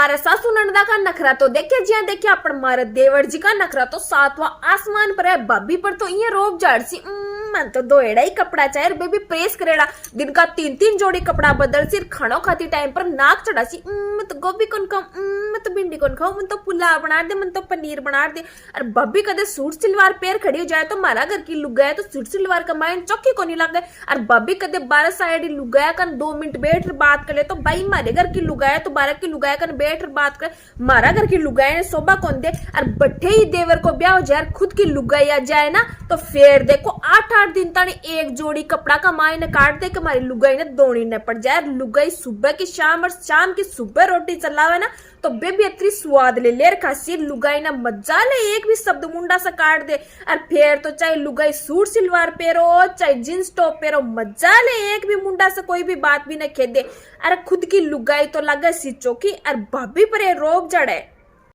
मारे सासू नंदा का नखरा तो देखे जिया देखे अपन मारे देवर जी का नखरा तो सातवां आसमान पर है। भाभी पर तो ये रोब झाड़ सी मन तो दो एड़ा ही कपड़ा चाहिए बेबी प्रेस करेड़ा दिन का 3-3 जोड़ी कपड़ा बदल सिर खानो खाती टाइम पर नाक चढ़ा सी मैं तो गोभी कौन खाऊं मैं तो भिंडी कौन खाऊं मैं तो पुलाव बना दे मैं तो पनीर बना दे। अरे भाभी कदे सूट सलवार पैर खड़ी हो जाए तो मारा घर की लुगाया तो सूट सलवार का माइंड चौकी को नहीं लग गए। अरे भाभी कदे 12 साइड लुगाया कन 2 मिनट बैठ बात कर ले तो भाई मारे घर की लुगाया तो 12 की लुगाया कन बैठ बात कर मारा घर की लुगाया ने शोभा कौन दे। अरे बट्ठे ही देवर को ब्याह हो जाए खुद की लुगाई आ जाए ना तो फिर देखो 8-8 दिन तक एक जोड़ी कपड़ा का मायने काट दे कि हमारी लुगाई ने दोनी न पड़ जाए। लुगाई सुबह की शाम और शाम की सुबह रोटी चलावे ना तो बेबी इतनी स्वाद ले ले खासी लुगाई ना मजा ले एक भी शब्द मुंडा सा काट दे। और फिर तो चाहे लुगाई सूट सलवार पेरो चाहे जींस टॉप पेरो मजा ले एक भी मुंडा से कोई भी बात भी न खेदे। अरे खुद की लुगाई तो लगे सी चौकी और भाभी पर रोब जड़े।